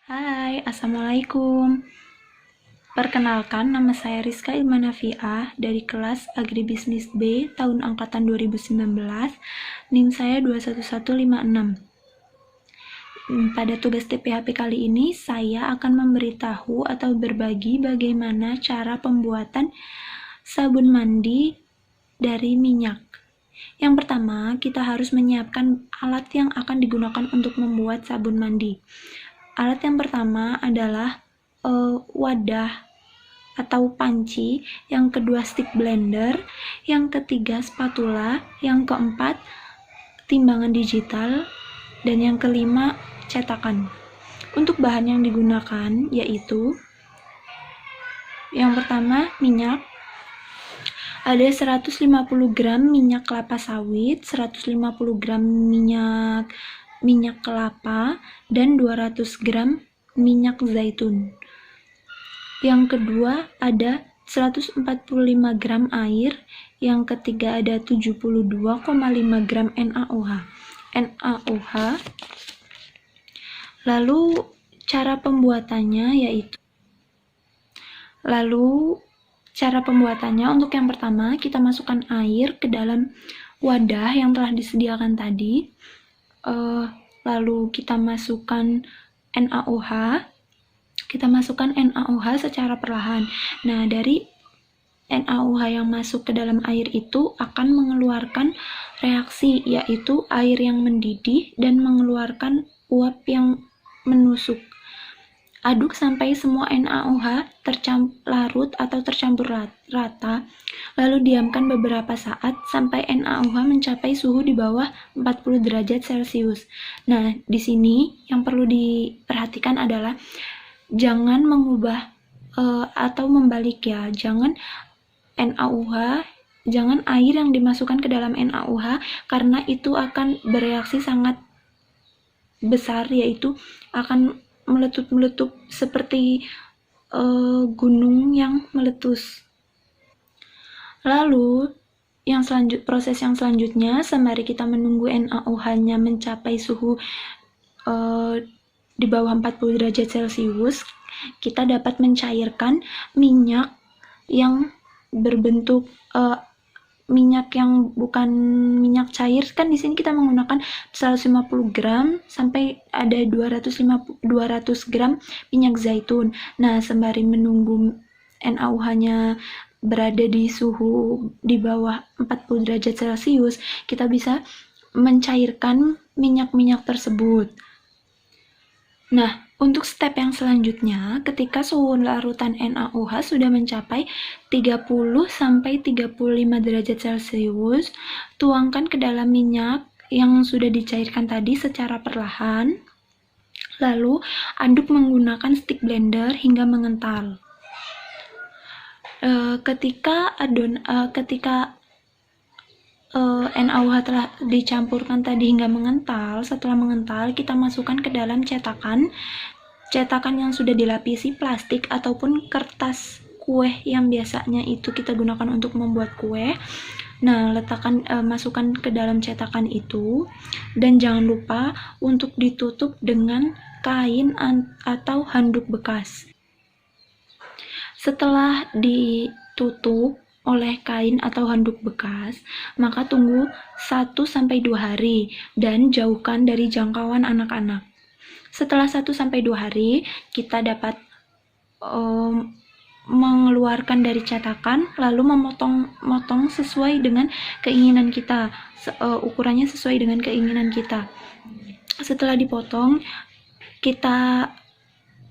Hai, Assalamualaikum. Perkenalkan, nama saya Rizka Ilmanafiah dari kelas Agribisnis B tahun angkatan 2019. NIM saya 21156. Pada tugas TPHP kali ini, saya akan memberitahu atau berbagi bagaimana cara pembuatan sabun mandi dari minyak. Yang pertama, kita harus menyiapkan alat yang akan digunakan untuk membuat sabun mandi. Alat yang pertama adalah wadah atau panci, yang kedua stick blender, yang ketiga spatula, yang keempat timbangan digital, dan yang kelima cetakan. Untuk bahan yang digunakan yaitu yang pertama minyak. Ada 150 gram minyak kelapa sawit, 150 gram minyak kelapa, dan 200 gram minyak zaitun. Yang kedua ada 145 gram air, yang ketiga ada 72,5 gram NaOH. Lalu cara pembuatannya untuk yang pertama, kita masukkan air ke dalam wadah yang telah disediakan tadi. Lalu kita masukkan NaOH. Secara perlahan. Nah, dari NaOH yang masuk ke dalam air itu akan mengeluarkan reaksi, yaitu air yang mendidih dan mengeluarkan uap yang menusuk. Aduk sampai semua NaOH larut atau tercampur rata, lalu diamkan beberapa saat sampai NaOH mencapai suhu di bawah 40 derajat Celcius. Nah, di sini yang perlu diperhatikan adalah jangan mengubah atau membalik ya. Jangan air yang dimasukkan ke dalam NaOH, karena itu akan bereaksi sangat besar, yaitu akan meletup seperti gunung yang meletus. Lalu proses yang selanjutnya, sembari kita menunggu NaOH-nya mencapai suhu di bawah 40 derajat Celcius, kita dapat mencairkan minyak yang berbentuk minyak yang bukan minyak cair. Kan di sini kita menggunakan 150 gram sampai ada 200 gram minyak zaitun. Nah, sembari menunggu NaOH-nya berada di suhu di bawah 40 derajat Celcius, kita bisa mencairkan minyak-minyak tersebut. Nah, untuk step yang selanjutnya, ketika suhu larutan NaOH sudah mencapai 30-35 derajat Celcius, tuangkan ke dalam minyak yang sudah dicairkan tadi secara perlahan, lalu aduk menggunakan stick blender hingga mengental. Ketika NaOH telah dicampurkan tadi hingga mengental, setelah mengental kita masukkan ke dalam cetakan yang sudah dilapisi plastik ataupun kertas kue yang biasanya itu kita gunakan untuk membuat kue. Nah, masukkan ke dalam cetakan itu, dan jangan lupa untuk ditutup dengan kain atau handuk bekas. Setelah ditutup oleh kain atau handuk bekas, maka tunggu 1-2 hari dan jauhkan dari jangkauan anak-anak. Setelah 1-2 hari, kita dapat mengeluarkan dari cetakan, lalu memotong sesuai dengan keinginan kita. Ukurannya sesuai dengan keinginan kita. Setelah dipotong, kita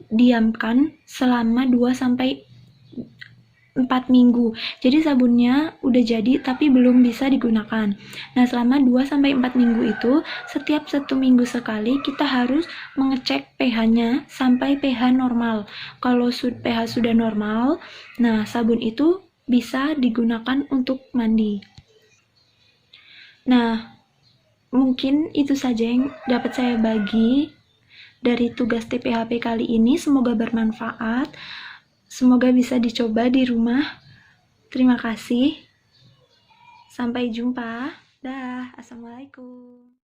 diamkan selama 2-4 minggu. Jadi sabunnya udah jadi tapi belum bisa digunakan. Nah, selama 2-4 minggu itu, setiap 1 minggu sekali kita harus mengecek pH-nya sampai pH normal. Kalau pH sudah normal, nah sabun itu bisa digunakan untuk mandi. Nah, mungkin itu saja yang dapat saya bagi dari tugas TPHP kali ini. Semoga bermanfaat. Semoga bisa dicoba di rumah. Terima kasih. Sampai jumpa. Dah. Assalamualaikum.